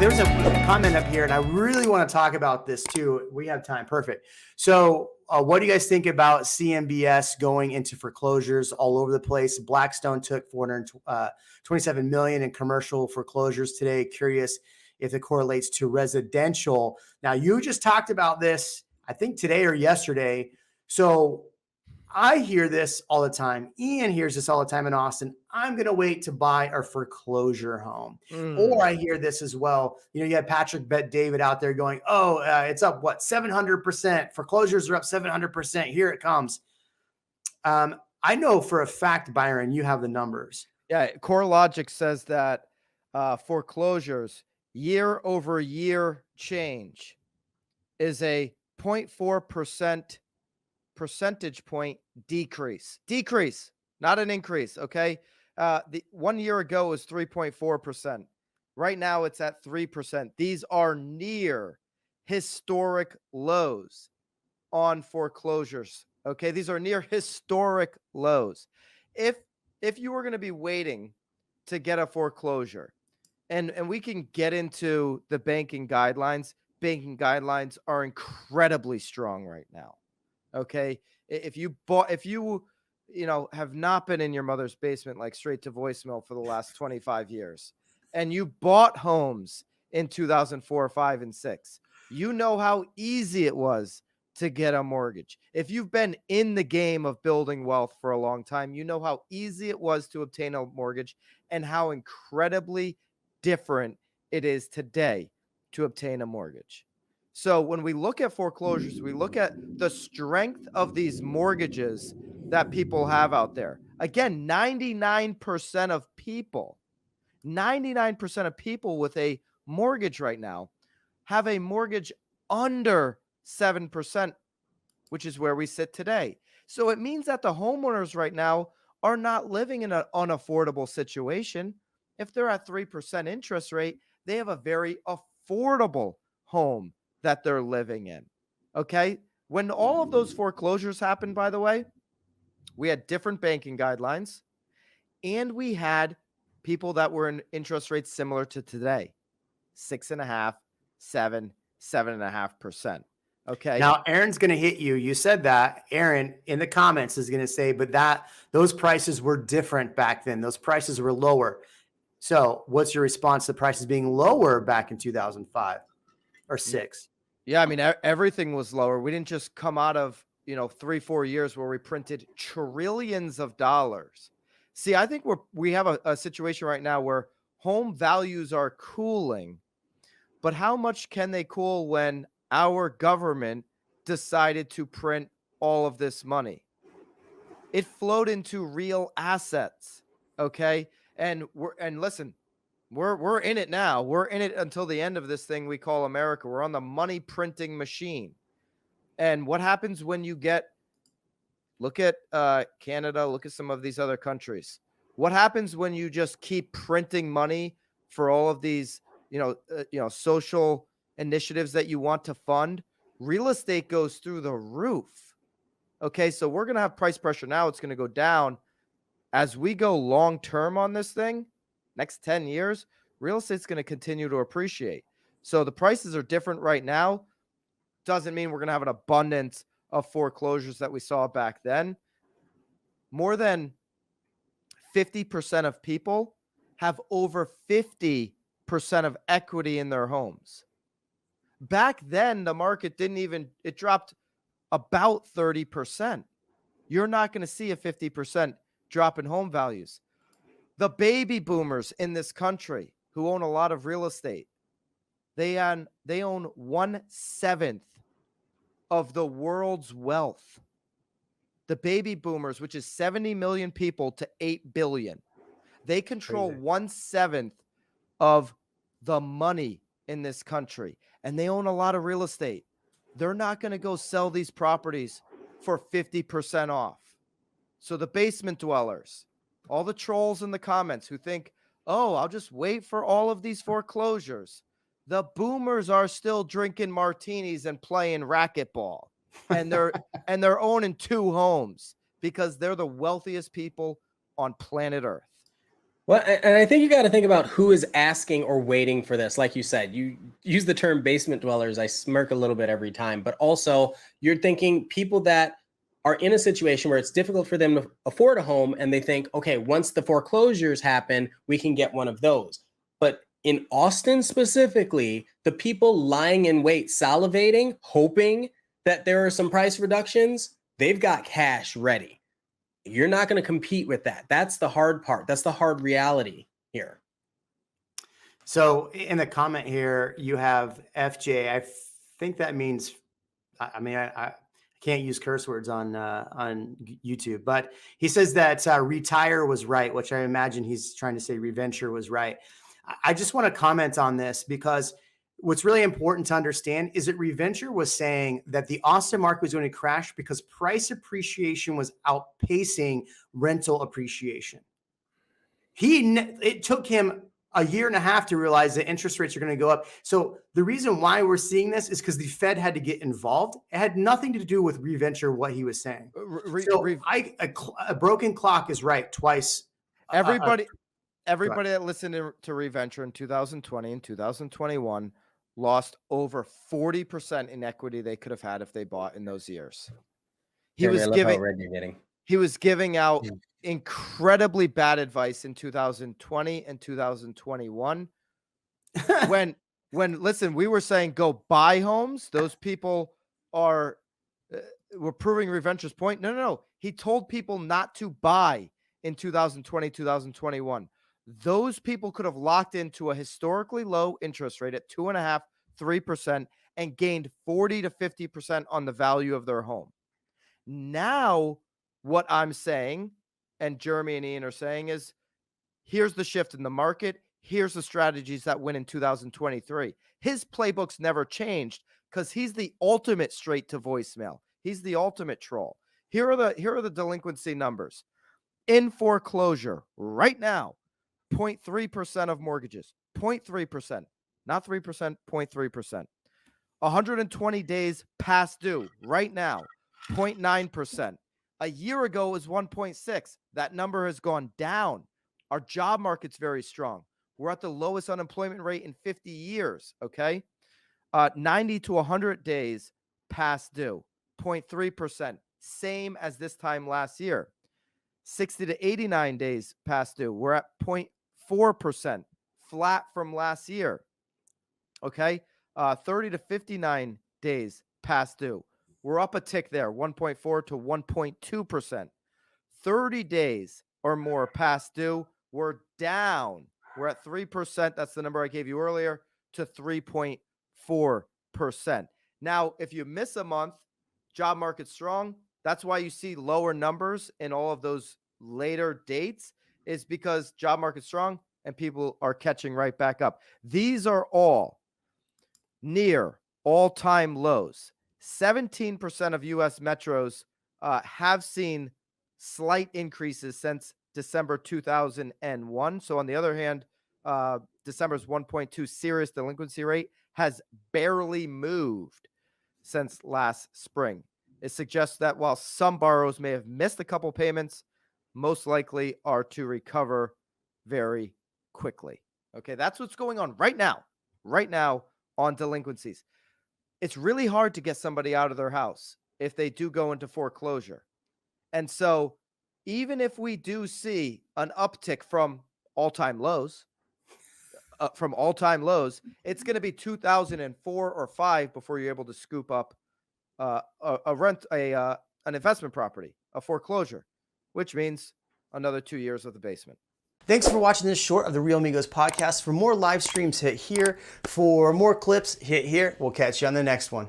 there's a comment up here, and I really want to talk about this too. We have time. Perfect. So what do you guys think about CMBS going into foreclosures all over the place? Blackstone took $427 million in commercial foreclosures today. Curious if it correlates to residential. Now, you just talked about this, I think today or yesterday. So I hear this all the time. Ian hears this all the time in Austin. I'm going to wait to buy a foreclosure home. Or I hear this as well. You know, you had Patrick Bet David out there going, oh, it's up, what, 700%. Foreclosures are up 700%. Here it comes. I know for a fact, Byron, you have the numbers. Yeah, CoreLogic says that foreclosures year over year change is a 0.4% percentage point decrease, not an increase. Okay. The 1 year ago was 3.4%. Right now it's at 3%. These are near historic lows on foreclosures. Okay. These are near historic lows. If you were going to be waiting to get a foreclosure, and we can get into the banking guidelines are incredibly strong right now. Okay. If you have not been in your mother's basement, like straight to voicemail for the last 25 years, and you bought homes in 2004, 5, and 6, you know how easy it was to get a mortgage. If you've been in the game of building wealth for a long time, you know how easy it was to obtain a mortgage and how incredibly different it is today to obtain a mortgage. So when we look at foreclosures, we look at the strength of these mortgages that people have out there. Again, 99% of people with a mortgage right now have a mortgage under 7%, which is where we sit today. So it means that the homeowners right now are not living in an unaffordable situation. If they're at 3% interest rate, they have a very affordable home that they're living in. Okay. When all of those foreclosures happened, by the way, we had different banking guidelines and we had people that were in interest rates similar to today, 6.5%, 7.5%. Okay. Now, Aaron's going to hit you. You said that. Aaron in the comments is going to say, but those prices were different back then. Those prices were lower. So what's your response to prices being lower back in 2005 or 6? Yeah, I mean, everything was lower. We didn't just come out of, 3-4 years where we printed trillions of dollars. See, I think we have a situation right now where home values are cooling, but how much can they cool when our government decided to print all of this money? It flowed into real assets. Okay. And listen, we're in it now. We're in it until the end of this thing we call America. We're on the money printing machine. And what happens when you look at Canada, look at some of these other countries. What happens when you just keep printing money for all of these, social initiatives that you want to fund? Real estate goes through the roof. Okay. So we're going to have price pressure now. It's going to go down as we go long term on this thing. Next 10 years, real estate's going to continue to appreciate. So the prices are different right now. Doesn't mean we're going to have an abundance of foreclosures that we saw back then. More than 50% of people have over 50% of equity in their homes. Back then, the market it dropped about 30%. You're not going to see a 50% drop in home values. The baby boomers in this country who own a lot of real estate, they own 1/7 of the world's wealth. The baby boomers, which is 70 million people to 8 billion, they control 1/7 of the money in this country, and they own a lot of real estate. They're not going to go sell these properties for 50% off. So the basement dwellers, all the trolls in the comments who think, oh, I'll just wait for all of these foreclosures. The boomers are still drinking martinis and playing racquetball, and they're owning 2 homes because they're the wealthiest people on planet Earth. Well, and I think you got to think about who is asking or waiting for this. Like you said, you use the term basement dwellers. I smirk a little bit every time, but also you're thinking people that are in a situation where it's difficult for them to afford a home and they think, okay, once the foreclosures happen, we can get one of those. But in Austin specifically, the people lying in wait, salivating, hoping that there are some price reductions, they've got cash ready. You're not going to compete with that. That's the hard part. That's the hard reality here. So in the comment here, you have FJ. I think that means, I can't use curse words on YouTube, but he says that retire was right, which I imagine he's trying to say Reventure was right. I just want to comment on this because what's really important to understand is that Reventure was saying that the Austin market was going to crash because price appreciation was outpacing rental appreciation. It took him a year and a half to realize that interest rates are going to go up. So the reason why we're seeing this is because the Fed had to get involved. It had nothing to do with Reventure, what he was saying. A broken clock is right twice. Everybody that listened to Reventure in 2020 and 2021 lost over 40% in equity they could have had if they bought in those years. He was giving out incredibly bad advice in 2020 and 2021. when listen, we were saying go buy homes. Those people were proving Reventure's point. No. He told people not to buy in 2020, 2021. Those people could have locked into a historically low interest rate at 2.5%, 3% and gained 40 to 50% on the value of their home. Now, what I'm saying, and Jeremy and Ian are saying, is here's the shift in the market. Here's the strategies that win in 2023. His playbook's never changed because he's the ultimate straight to voicemail. He's the ultimate troll. Here are the delinquency numbers. In foreclosure right now, 0.3% of mortgages, 0.3%, not 3%, 0.3%. 120 days past due right now, 0.9%. A year ago it was 1.6. That number has gone down. Our job market's very strong. We're at the lowest unemployment rate in 50 years, okay? 90 to 100 days past due, 0.3%, same as this time last year. 60 to 89 days past due, we're at 0.4%, flat from last year. Okay, 30 to 59 days past due, we're up a tick there, 1.4 to 1.2%. 30 days or more past due, we're down. We're at 3%. That's the number I gave you earlier, to 3.4%. Now, if you miss a month, job market strong. That's why you see lower numbers in all of those later dates, is because job market strong and people are catching right back up. These are all near all-time lows. 17% of U.S. metros have seen slight increases since December 2001. So on the other hand, December's 1.2 serious delinquency rate has barely moved since last spring. It suggests that while some borrowers may have missed a couple payments, most likely are to recover very quickly. Okay, that's what's going on right now on delinquencies. It's really hard to get somebody out of their house if they do go into foreclosure. And so even if we do see an uptick from all-time lows, it's going to be 2004 or 5 before you're able to scoop up an investment property, a foreclosure, which means another 2 years of the basement. Thanks for watching this short of the Real Amigos podcast. For more live streams, hit here. For more clips, hit here. We'll catch you on the next one.